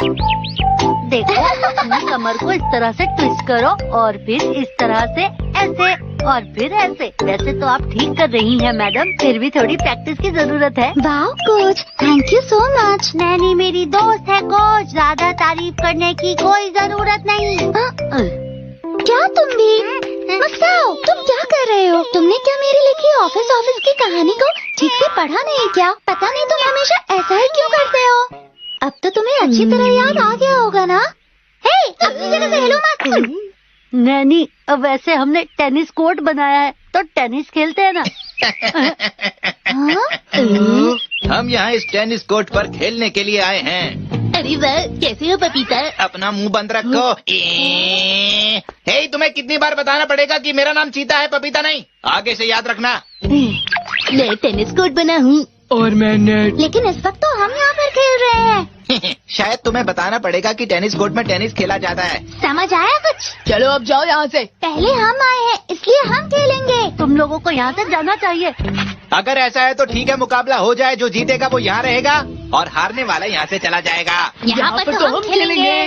देखो, अपनी कमर को इस तरह से ट्विस्ट करो और फिर इस तरह से ऐसे और फिर ऐसे। वैसे तो आप ठीक कर रही हैं मैडम, फिर भी थोड़ी प्रैक्टिस की जरूरत है। वाह coach, thank you so much. Naini मेरी दोस्त है कोच, ज्यादा तारीफ करने की कोई जरूरत नहीं। क्या तुम भी? मसाओ, तुम क्या कर रहे हो? तुमने क्या मेरी लिखी ऑफिस की कहानी को ठीक से पढ़ा नहीं क्या? पता नहीं तुम हमेशा ऐसा ही क्यों करते हो? अब तो तुम्हें अच्छी तरह याद आ गया होगा ना? हे, अपनी जगह से हिलो मत। नैनी, वैसे हमने टेनिस कोर्ट बनाया है तो टेनिस खेलते हैं ना। हम यहाँ इस टेनिस कोर्ट पर खेलने के लिए आए हैं। अरे वाह, कैसे हो पपीता? अपना मुंह बंद रखो। हे, तुम्हें कितनी बार बताना पड़ेगा कि मेरा नाम चीता है, पपीता नहीं। आगे से याद रखना। मैं टेनिस कोर्ट बना हूँ और मैंने। लेकिन इस वक्त तो हम यहाँ पर खेल रहे हैं। शायद तुम्हें बताना पड़ेगा कि टेनिस कोर्ट में टेनिस खेला जाता है। समझ आया कुछ? चलो अब जाओ यहाँ से। पहले हम आए हैं इसलिए हम खेलेंगे। तुम लोगों को यहाँ से जाना चाहिए। अगर ऐसा है तो ठीक है, मुकाबला हो जाए। जो जीतेगा वो यहाँ रहेगा और हारने वाला यहाँ से चला जाएगा। यहाँ पर तो हम खेलेंगे।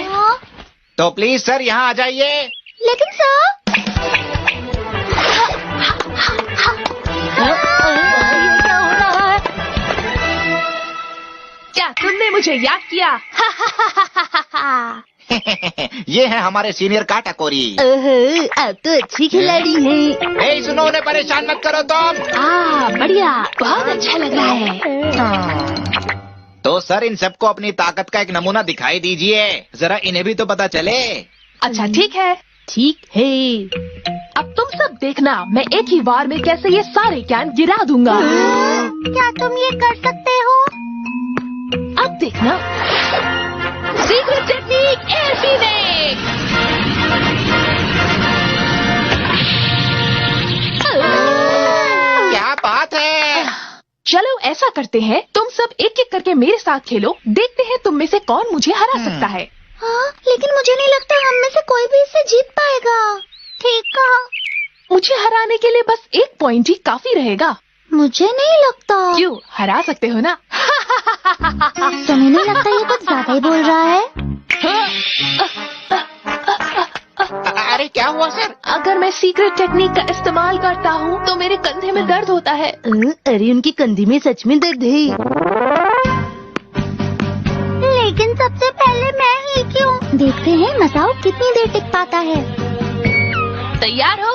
तो प्लीज सर यहाँ आ जाइए। लेकिन सर, ये क्या हो रहा है? क्या तुमने मुझे याद किया? ये है हमारे सीनियर काटाकोरी। आप तो अच्छी खिलाड़ी हैं। हे सुनो, उन्हें परेशान मत करो तुम। बढ़िया, बहुत अच्छा लग रहा है। तो सर इन सबको अपनी ताकत का एक नमूना दिखाई दीजिए, जरा इन्हें भी तो पता चले। अच्छा ठीक है। अब तुम सब देखना, मैं एक ही बार में कैसे ये सारे कैन गिरा दूंगा। क्या तुम ये कर सकते हो? अब देखना, सीक्रेट टेक्निक ऐसी देख। क्या बात है। चलो ऐसा करते हैं, तुम सब एक एक करके मेरे साथ खेलो, देखते हैं तुम में से कौन मुझे हरा सकता है। हाँ, लेकिन मुझे नहीं लगता हम में से कोई भी इससे जीत पाएगा। ठीक कहा। मुझे हराने के लिए बस एक पॉइंट ही काफी रहेगा। मुझे नहीं लगता। क्यों, हरा सकते हो ना? तुम्हें नहीं लगता ये कुछ ज्यादा ही बोल रहा है? अरे क्या हुआ सर? अगर मैं सीक्रेट टेक्निक का इस्तेमाल करता हूँ तो मेरे कंधे में दर्द होता है। अरे उनकी कंधी में सच में दर्द है। लेकिन सबसे पहले मैं ही क्यों? देखते हैं मसाओ कितनी देर टिक पाता है। तैयार हो?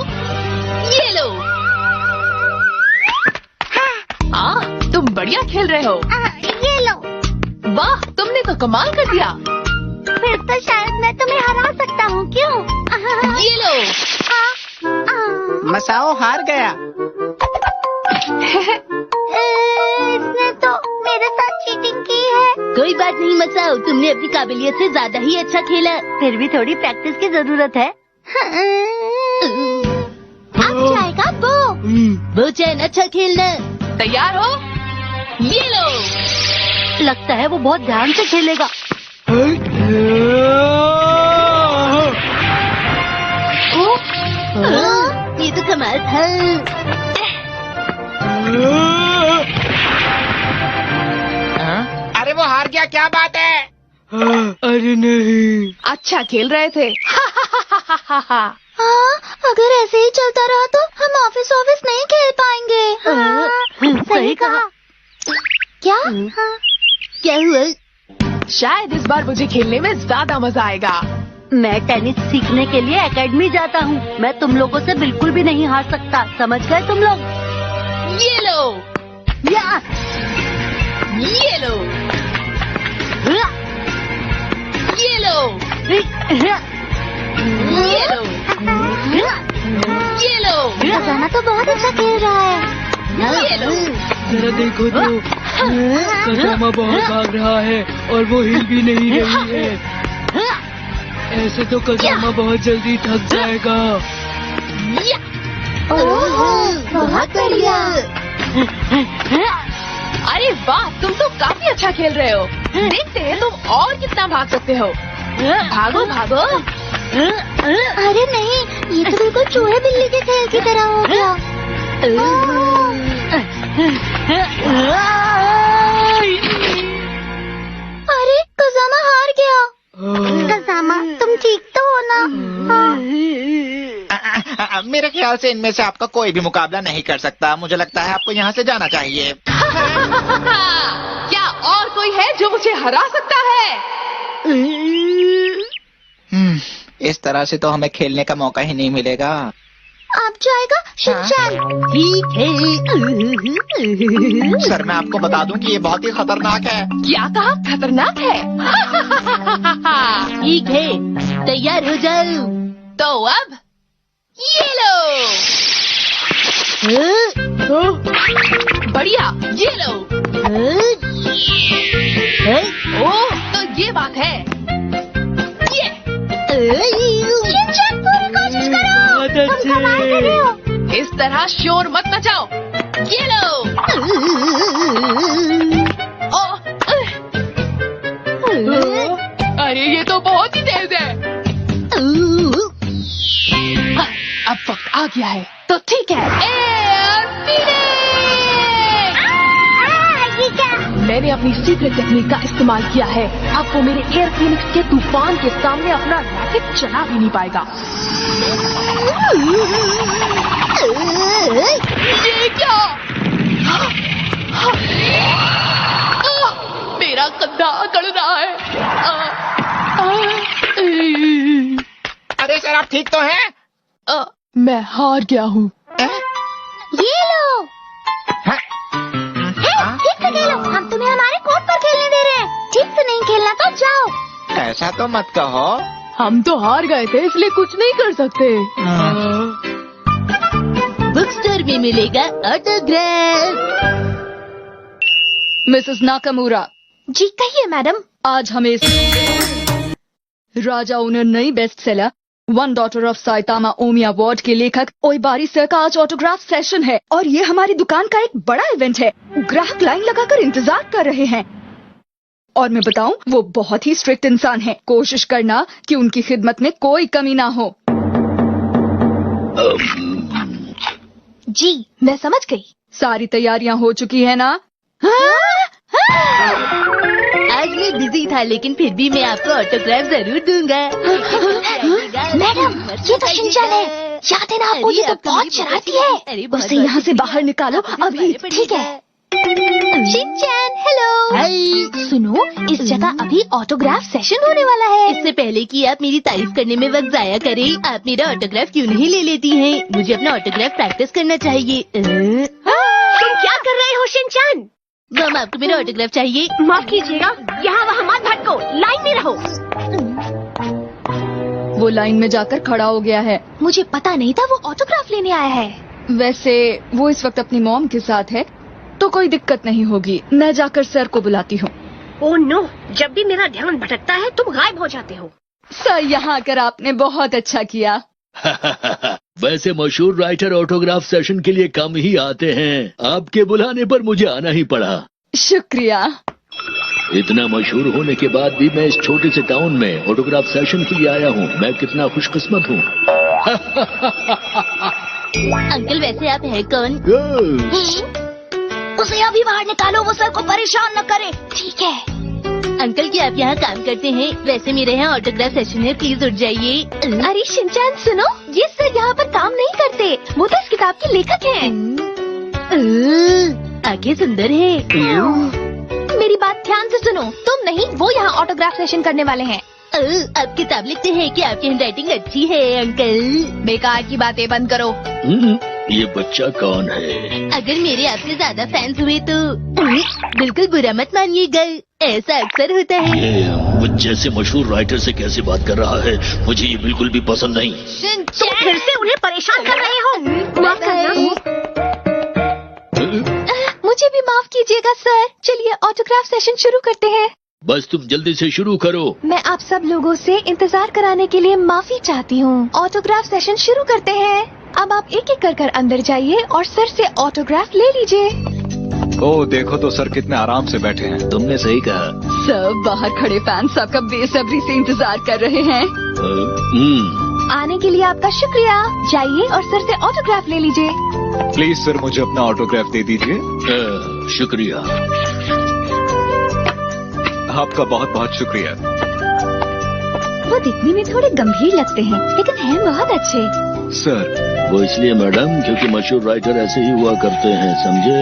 ये लो। तुम बढ़िया खेल रहे हो। ये लो। वाह, तुमने तो कमाल कर दिया। फिर तो शायद मैं तुम्हें हरा सकता हूँ, क्यों? ये लो। मसाओ हार गया। इसने तो मेरे साथ चीटिंग की है। कोई बात नहीं मसाओ, तुमने अपनी काबिलियत से ज्यादा ही अच्छा खेला। फिर भी थोड़ी प्रैक्टिस की जरूरत है। अब जाएगा वो चैन अच्छा खेलना। तैयार हो? ये लो। लगता है वो बहुत ध्यान से खेलेगा। ये तो कमाल था। अरे वो हार गया, क्या बात है? अरे नहीं, अच्छा खेल रहे थे। हाँ, अगर ऐसे ही चलता रहा तो हम ऑफिस नहीं खेल पाएंगे। सही कहा। क्या? क्या हुआ? शायद इस बार मुझे खेलने में ज्यादा मजा आएगा। मैं टेनिस सीखने के लिए एकेडमी जाता हूँ। मैं तुम लोगों से बिल्कुल भी नहीं हार सकता, समझ गए तुम लोग? ये लो। या! ये लो। ये लो। ये लो। ये लो। खजाना तो बहुत अच्छा खेल रहा है। ये लो। जरा देखो तो, कसामा बहुत भाग रहा है और वो हिल भी नहीं रही है। ऐसे तो कसामा बहुत जल्दी थक जाएगा। बहुत बढ़िया। अरे वाह, तुम तो काफी अच्छा खेल रहे हो। देखते हैं तुम और कितना भाग सकते हो। भागो भागो। अरे नहीं, ये तो बिल्कुल चूहे बिल्ली के खेल की तरह हो गया। अरे कसामा हार गया। मेरे ख्याल से इनमें से आपका कोई भी मुकाबला नहीं कर सकता। मुझे लगता है आपको यहाँ से जाना चाहिए। क्या और कोई है जो मुझे हरा सकता है? इस तरह से तो हमें खेलने का मौका ही नहीं मिलेगा। आप जाएगा शिनचैन? ठीक है। सर मैं आपको बता दूं कि ये बहुत ही खतरनाक है। क्या कहा? खतरनाक है? ठीक है, तैयार हो जाओ। तो अब ये लो। बढ़िया, ये लो। ओह, तो ये बात है। ये शिनचैन पूरी कोशिश करो। बहुत तुम कमाल कर रहे हो। इस तरह शोर मत मचाओ। ये लो। ओह, अरे ये तो बहुत ही तेज है। अब वक्त आ गया है, तो ठीक है। Air Phoenix! मैंने अपनी सीक्रेट टेक्निक का इस्तेमाल किया है। अब वो मेरे एयर फिनिक्स के तूफान के सामने अपना रॉकेट चला भी नहीं पाएगा। ये क्या? मेरा कंधा अकड़ रहा है। अरे सर आप ठीक तो हैं? मैं हार गया हूँ। ये लो। हाँ? ठीक से खेलो। हम तुम्हें हमारे कोर्ट पर खेलने दे रहे हैं। ठीक से नहीं खेलना तो जाओ। ऐसा तो मत कहो। हम तो हार गए थे, इसलिए कुछ नहीं कर सकते। बुक स्टोर में मिलेगा ऑटोग्राफ। मिसेस नाकामुरा, जी कहिए मैडम। आज हमें राजा ओनर नई best seller one daughter of Saitama Omi award के लेखक ओइबारी सर का आज ऑटोग्राफ सेशन है और ये हमारी दुकान का एक बड़ा इवेंट है। ग्राहक लाइन लगाकर इंतजार कर रहे हैं और मैं बताऊं, वो बहुत ही स्ट्रिक्ट इंसान हैं। कोशिश करना कि उनकी खिदमत में कोई कमी ना हो। जी मैं समझ गई। सारी तैयारियां हो चुकी है ना? आज मैं बिजी था, लेकिन फिर भी मैं आपको ऑटोग्राफ जरूर दूंगा। मैडम ये तो शिनचैन है। याद है ना आपको? ये तो बहुत शरारती है। उसे यहाँ से बाहर निकालो अभी। ठीक है। Shinchan hello. हाय। सुनो, इस जगह अभी ऑटोग्राफ सेशन होने वाला है। इससे पहले कि आप मेरी तारीफ करने में वक्त जाया करें, आप मेरा ऑटोग्राफ क्यों नहीं ले लेती हैं? मुझे अपना ऑटोग्राफ प्रैक्टिस करना चाहिए। तुम क्या कर रहे हो शिनचैन? मैम आपको मेरा ऑटोग्राफ चाहिए? माफ कीजिएगा, यहाँ वहाँ मत भटको, लाइन में रहो। वो लाइन में जाकर खड़ा हो गया है। मुझे पता नहीं था वो ऑटोग्राफ लेने आया है। वैसे वो इस वक्त अपनी मॉम के साथ है, तो कोई दिक्कत नहीं होगी। मैं जाकर सर को बुलाती हूँ। ओह नो, जब भी मेरा ध्यान भटकता है तुम गायब हो जाते हो। सर यहाँ आकर आपने बहुत अच्छा किया। वैसे मशहूर राइटर ऑटोग्राफ सेशन के लिए कम ही आते हैं। आपके बुलाने पर मुझे आना ही पड़ा। शुक्रिया। इतना मशहूर होने के बाद भी मैं इस छोटे से टाउन में ऑटोग्राफ सेशन के लिए आया हूँ। मैं कितना खुशकिस्मत हूँ। अंकल वैसे आप है कौन? उसे अभी बाहर निकालो, वो सर को परेशान न करे। ठीक है। अंकल क्या आप यहाँ काम करते हैं? वैसे मेरे यहाँ ऑटोग्राफ सेशन है, प्लीज उठ जाइए। अरे शिनचैन सुनो, ये सर यहाँ पर काम नहीं करते। वो तो इस किताब के लेखक हैं। आगे सुंदर है। मेरी बात ध्यान से सुनो, तुम नहीं, वो यहाँ ऑटोग्राफ सेशन करने वाले हैं। आप किताब लिखते हैं कि आपकी हैंडराइटिंग अच्छी है अंकल? बेकार की बातें बंद करो। ये बच्चा कौन है? अगर मेरे आपसे ज्यादा फैंस हुए तो बिल्कुल बुरा मत मानिएगा, ऐसा अक्सर होता है। ये मुझ जैसे मशहूर राइटर से कैसे बात कर रहा है? मुझे ये बिल्कुल भी पसंद नहीं। तुम फिर से उन्हें परेशान कर रहे हो। माफ करना। मुझे भी माफ कीजिएगा सर। चलिए ऑटोग्राफ सेशन शुरू करते हैं। बस तुम जल्दी से शुरू करो। मैं आप सब लोगों से इंतजार कराने के लिए माफी चाहती हूँ। ऑटोग्राफ सेशन शुरू करते हैं। अब आप एक एक कर अंदर जाइए और सर से ऑटोग्राफ ले लीजिए। ओह देखो तो सर कितने आराम से बैठे हैं। तुमने सही कहा। सब बाहर खड़े फैंस आपका बेसब्री से इंतजार कर रहे हैं। आने के लिए आपका शुक्रिया। जाइए और सर से ऑटोग्राफ ले लीजिए। प्लीज सर मुझे अपना ऑटोग्राफ दे दीजिए। शुक्रिया। आपका बहुत बहुत शुक्रिया। वो दिखने में थोड़े गंभीर लगते हैं लेकिन हैं बहुत अच्छे। सर, वो इसलिए मैडम क्योंकि मशहूर राइटर ऐसे ही हुआ करते हैं, समझे?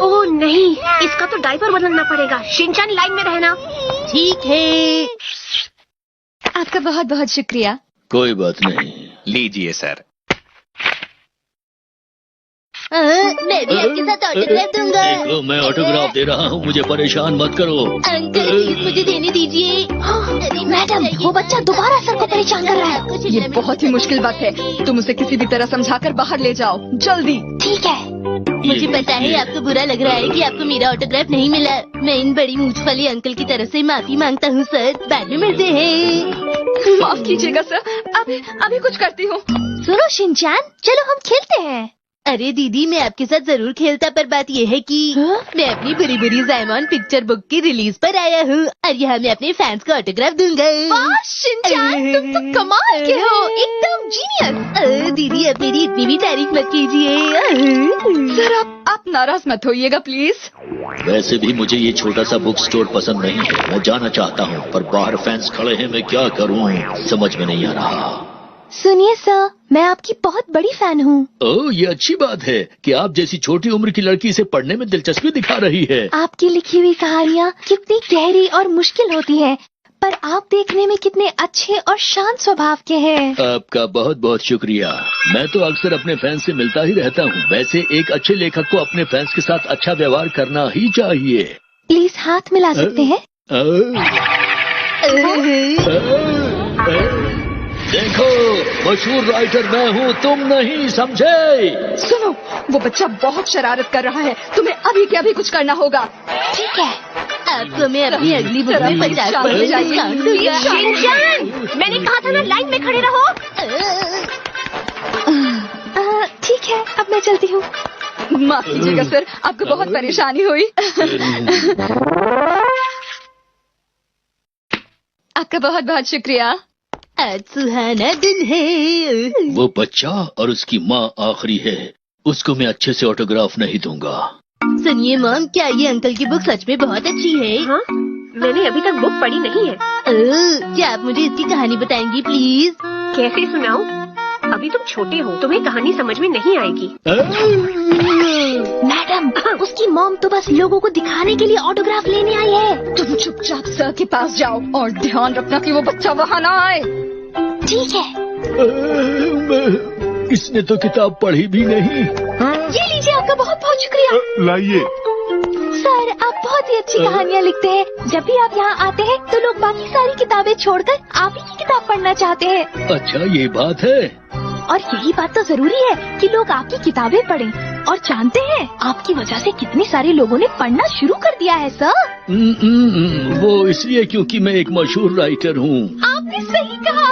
ओह नहीं, इसका तो डायपर बदलना पड़ेगा। शिनचैन लाइन में रहना। ठीक है। आपका बहुत बहुत शुक्रिया। कोई बात नहीं। लीजिए सर। मैं भी आपके साथ ऑटोग्राफ दूंगा। देखो मैं ऑटोग्राफ दे रहा हूँ, मुझे परेशान मत करो। अंकल प्लीज मुझे देने दीजिए। मैडम, वो बच्चा दोबारा सर को परेशान कर रहा है। ये बहुत ही मुश्किल बात है, तुम उसे किसी भी तरह समझाकर बाहर ले जाओ, जल्दी। ठीक है। मुझे पता है आपको बुरा लग रहा है कि आपको मेरा ऑटोग्राफ नहीं मिला। मैं इन बड़ी मूंछ वाले अंकल की तरफ से माफी मांगता हूँ सर। बाद में मिलते हैं। माफ कीजिएगा सर, अभी कुछ करती हूँ। सुनो शिनचैन, चलो हम खेलते हैं। अरे दीदी मैं आपके साथ जरूर खेलता, पर बात ये है कि मैं अपनी बुरी बुरी ज़ायमन पिक्चर बुक की रिलीज पर आया हूँ और यहाँ मैं अपने फैंस को ऑटोग्राफ दूंगा। वाह शिनचैन, तुम तो कमाल के हो, एकदम जीनियस। दीदी अब मेरी इतनी भी तारीफ मत कीजिए। सर आप नाराज मत होइएगा प्लीज। वैसे भी मुझे ये छोटा सा बुक स्टोर पसंद नहीं है, मैं जाना चाहता हूँ पर बाहर फैंस खड़े हैं, मैं क्या करूँ समझ में नहीं आ रहा। सुनिए सर, मैं आपकी बहुत बड़ी फैन हूँ। ओह ये अच्छी बात है कि आप जैसी छोटी उम्र की लड़की इसे पढ़ने में दिलचस्पी दिखा रही है। आपकी लिखी हुई कहानियाँ कितनी गहरी और मुश्किल होती हैं, पर आप देखने में कितने अच्छे और शांत स्वभाव के हैं। आपका बहुत बहुत शुक्रिया। मैं तो अक्सर अपने फैंस से मिलता ही रहता हूँ। वैसे एक अच्छे लेखक को अपने फैंस के साथ अच्छा व्यवहार करना ही चाहिए। प्लीज हाथ मिला सकते हैं? देखो मशहूर राइटर मैं हूँ, तुम नहीं, समझे? सुनो, वो बच्चा बहुत शरारत कर रहा है, तुम्हें अभी के अभी कुछ करना होगा। ठीक है। आपको मैं अपनी अगली बुक में 50% डिस्काउंट दूंगा। शिनचैन, मैंने कहा था ना लाइन में खड़े रहो। ठीक है, अब मैं चलती हूँ। माफ कीजिएगा सर, आपको बहुत परेशानी हुई। आपका बहुत बहुत शुक्रिया। आज सुहाना दिन है। वो बच्चा और उसकी माँ आखिरी है, उसको मैं अच्छे से ऑटोग्राफ नहीं दूंगा। सुनिए मॉम, क्या ये अंकल की बुक सच में बहुत अच्छी है? हाँ, मैंने अभी तक बुक पढ़ी नहीं है। क्या आप मुझे इसकी कहानी बताएंगी प्लीज? कैसे सुनाऊं? अभी तुम छोटे हो, तुम्हें कहानी समझ में नहीं आएगी। मैडम, उसकी मॉम तो बस लोगों को दिखाने के लिए ऑटोग्राफ लेने आई है। तुम चुपचाप सर के पास जाओ और ध्यान रखना कि वो बच्चा वहाँ ना आए। ठीक है। इसने तो किताब पढ़ी भी नहीं। ये लीजिए, आपका बहुत बहुत शुक्रिया। लाइए। सर, आप बहुत ही अच्छी कहानियाँ लिखते हैं। जब भी आप यहाँ आते हैं तो लोग बाकी सारी किताबें छोड़कर आप ही की किताब पढ़ना चाहते हैं। अच्छा ये बात है। और यही बात तो जरूरी है कि लोग आपकी किताबें पढ़ें। और जानते हैं, आपकी वजह से कितने सारे लोगों ने पढ़ना शुरू कर दिया है सर। वो इसलिए क्योंकि मैं एक मशहूर राइटर हूँ। आपने सही कहा।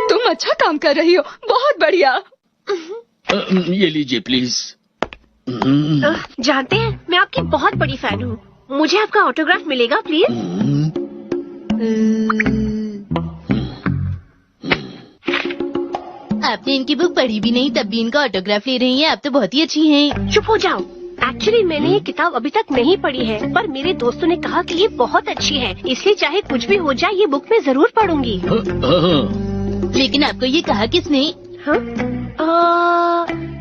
तुम अच्छा काम कर रही हो, बहुत बढ़िया। ये लीजिए प्लीज। जानते हैं, मैं आपकी बहुत बड़ी फैन हूँ। मुझे आपका ऑटोग्राफ मिलेगा प्लीज? आपने इनकी बुक पढ़ी भी नहीं तब भी इनका ऑटोग्राफ ले रही हैं। आप तो बहुत ही अच्छी हैं। चुप हो जाओ। एक्चुअली मैंने ये किताब अभी तक नहीं पढ़ी है, पर मेरे दोस्तों ने कहा कि ये बहुत अच्छी है, इसलिए चाहे कुछ भी हो जाए ये बुक मैं जरूर पढ़ूंगी। लेकिन आपको ये कहा किसने?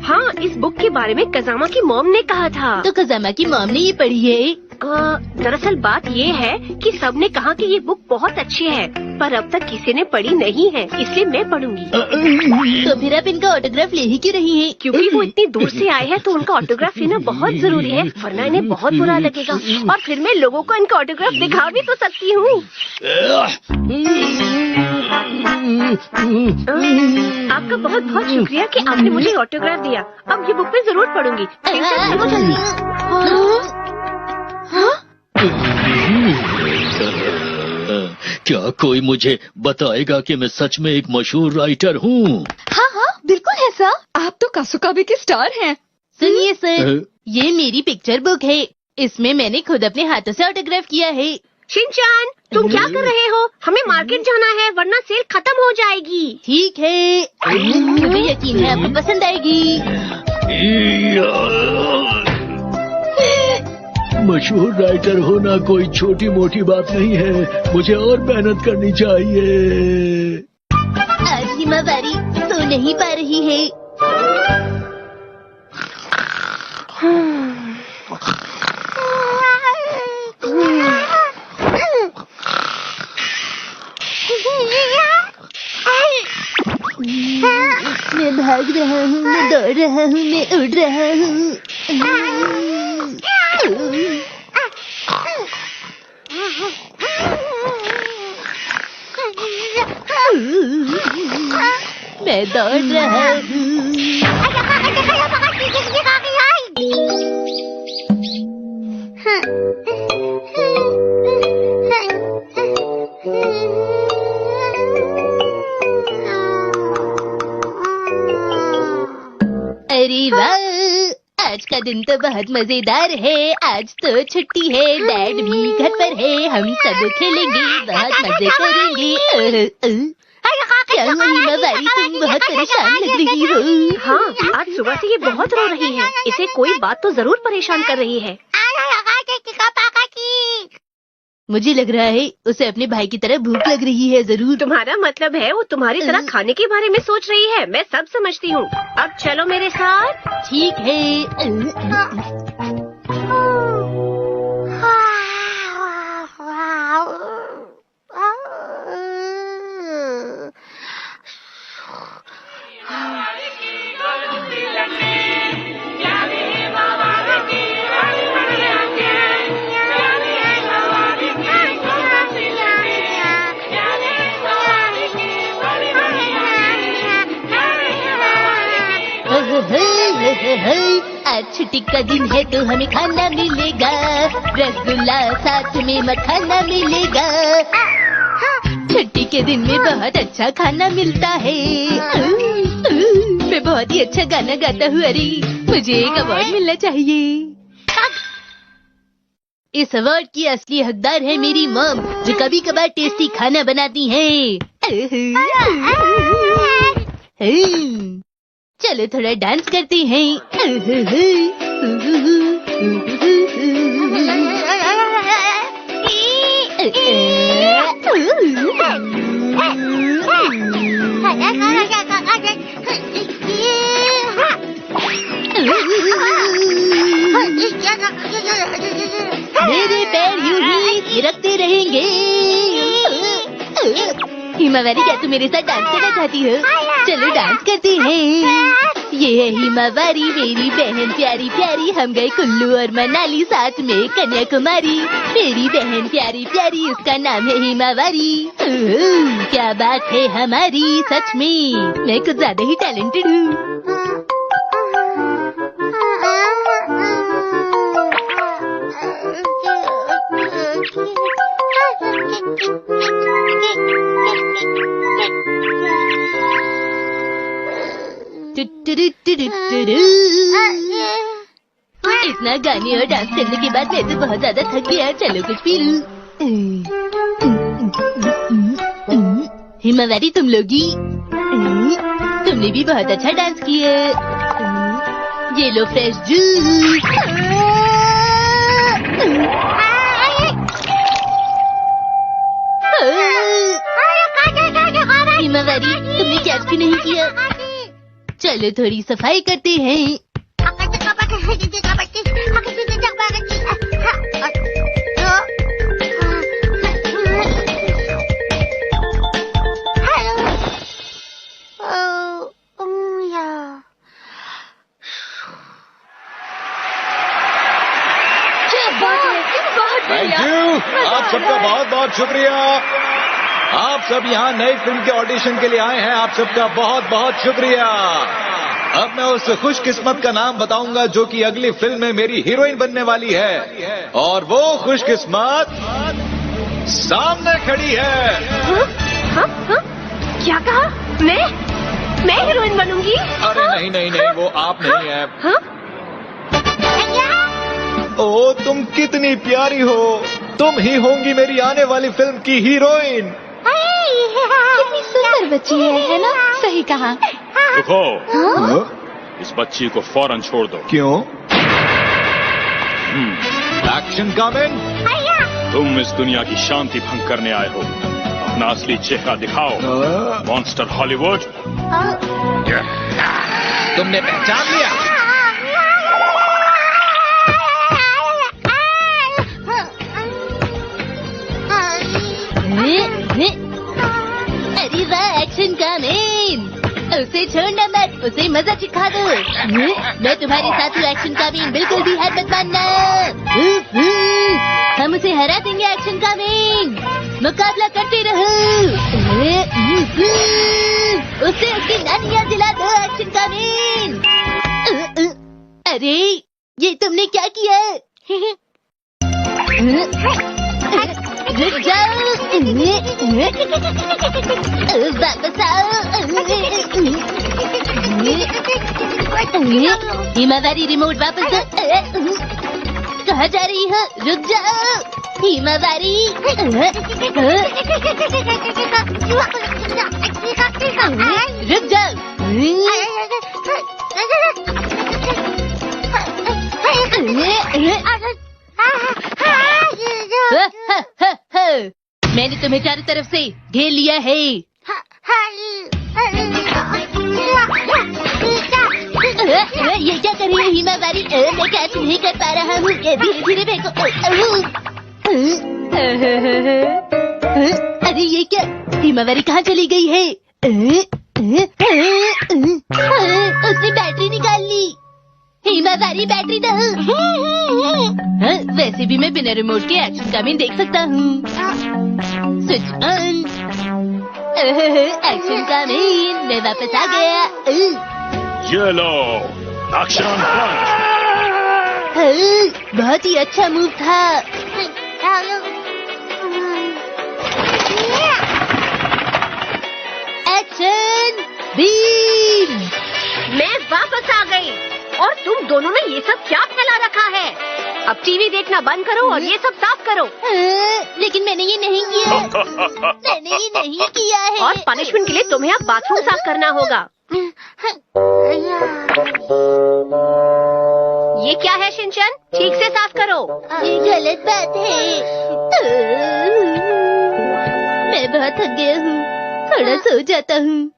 हाँ, इस बुक के बारे में कजामा की मॉम ने कहा था। तो कजामा की मॉम ने ये पढ़ी है? दरअसल बात ये है कि सबने कहा कि ये बुक बहुत अच्छी है, पर अब तक किसी ने पढ़ी नहीं है, इसलिए मैं पढ़ूंगी। तो फिर आप इनका ऑटोग्राफ ले ही क्यों रही हैं? क्योंकि वो इतनी दूर से आए हैं तो उनका ऑटोग्राफ लेना बहुत जरूरी है, वरना इन्हें बहुत बुरा लगेगा। और फिर मैं लोगों को इनका ऑटोग्राफ दिखा भी तो सकती हूँ। आपका बहुत बहुत शुक्रिया कि आपने मुझे ऑटोग्राफ दिया। अब ये बुक मैं जरूर पढ़ूंगी। चलो जल्दी। क्या कोई मुझे बताएगा कि मैं सच में एक मशहूर राइटर हूँ? हाँ हाँ, बिल्कुल है सर। आप तो कासुकाबी के स्टार हैं। सुनिए सर, ये मेरी पिक्चर बुक है। इसमें मैंने खुद अपने हाथों से ऑटोग्राफ किया है। शिनचैन, तुम क्या कर रहे हो? हमें मार्केट जाना है, वरना सेल खत्म हो जाएगी। ठीक है, मुझे यकीन है आपको पसंद आएगी। मशहूर राइटर होना कोई छोटी मोटी बात नहीं है, मुझे और मेहनत करनी चाहिए। आज हिमावारी सो नहीं पा रही है। मैं भाग रहा हूँ, मैं दौड़ रहा हूँ, मैं उड़ रहा हूँ। मैं दौड़ रहा हूँ। अरे वाह, आज का दिन तो बहुत मजेदार है। आज तो छुट्टी है, डैड भी घर पर है, हम सब खेलेंगे, बहुत मजे करेंगे। क्या हुआ हिमावारी, तुम बहुत परेशान लग रही हो। हाँ, आज सुबह से ये बहुत रो रही है। इसे कोई बात तो जरूर परेशान कर रही है। मुझे लग रहा है उसे अपने भाई की तरह भूख लग रही है जरूर। तुम्हारा मतलब है वो तुम्हारी तरह खाने के बारे में सोच रही है। मैं सब समझती हूँ। अब चलो मेरे साथ। ठीक है। आज छुट्टी का दिन है तो हमें खाना मिलेगा, रसगुल्ला साथ में मखाना मिलेगा। छुट्टी के दिन में बहुत अच्छा खाना मिलता है। मैं बहुत ही अच्छा गाना गाता हूँ। अरे मुझे एक अवार्ड मिलना चाहिए। इस अवार्ड की असली हकदार है मेरी मॉम, जो कभी कभार टेस्टी खाना बनाती है। चलो थोड़ा डांस करते हैं। मेरे पैर यूं ही थिरकते रहेंगे। हिमावारी, क्या तुम मेरे साथ डांस करना चाहती हो? चलो डांस करते हैं। ये है हिमावारी मेरी बहन प्यारी प्यारी, हम गए कुल्लू और मनाली, साथ में कन्याकुमारी। मेरी बहन प्यारी प्यारी, उसका नाम है हिमावारी। क्या बात है हमारी, सच में मैं कुछ ज्यादा ही टैलेंटेड हूँ। इतना गाने और डांस करने के बाद मैं तो बहुत ज्यादा थक गया। चलो कुछ पी लूं। हिमावारी, तुम लोगी, तुमने भी बहुत अच्छा डांस किया। ये लो फ्रेश जूस। हिमावारी, तुमने कैच क्यों नहीं किया? चलो थोड़ी सफाई करते हैं। थैंक यू, आप सबका बहुत बहुत शुक्रिया। आप सब यहाँ नई फिल्म के ऑडिशन के लिए आए हैं, आप सबका बहुत बहुत शुक्रिया। अब मैं उस खुशकिस्मत का नाम बताऊंगा जो कि अगली फिल्म में मेरी हीरोइन बनने वाली है, और वो खुशकिस्मत सामने खड़ी है। क्या कहा? मैं हीरोइन बनूंगी? अरे नहीं नहीं नहीं, वो आप नहीं है। ओ, तुम कितनी प्यारी हो, तुम ही होंगी मेरी आने वाली फिल्म की हीरोइन। कितनी सुंदर बच्ची है ना? सही कहा। रुको, इस बच्ची को फौरन छोड़ दो। क्यों? Action coming. तुम इस दुनिया की शांति भंग करने आए हो, अपना असली चेहरा दिखाओ मॉन्स्टर हॉलीवुड। तुमने पहचान लिया? अरे वाह, एक्शन का मैन। उसे छोड़ना मत, उसे मजा सिखा दो। मैं तुम्हारे साथ हूँ एक्शन का मैन, बिल्कुल भी हार मत मानना। हम उसे हरा देंगे एक्शन का मैन, मुकाबला करते रहो। उसे उसकी नानियाँ दिला दो एक्शन का मैन। अरे ये तुमने क्या किया? रुक जाओ, वापस आओ। हिमावारी रिमोट वापस दो। कहाँ जा रही हो? रुक जाओ हिमावारी। रुक जाओ। मैंने तुम्हें चारों तरफ से घेर लिया है। ये क्या कर रही है हिमावारी? मैं कैच नहीं कर पा रहा हूँ, धीरे धीरे फेंको। अरे ये क्या, हिमावारी कहाँ चली गई है? उसने बैटरी निकाल ली। हिमावारी बैटरी दो। वैसे भी मैं बिना रिमोट के एक्शन का भी देख सकता हूँ। Switch on. एक्शन का मेन, मैं वापस आ गया। ये लो एक्शन पंच। बहुत ही अच्छा मूव था। Action beam. मैं वापस आ गई और तुम दोनों ने ये सब क्या फैला रखा है? अब टीवी देखना बंद करो और ये सब साफ करो। लेकिन मैंने ये नहीं किया। मैंने ये नहीं किया है। और पनिशमेंट के लिए तुम्हें अब बाथरूम साफ करना होगा। ये क्या है शिनचैन? ठीक से साफ करो। ये गलत बात है। मैं बहुत थक गया हूँ, थोड़ा सो जाता हूँ।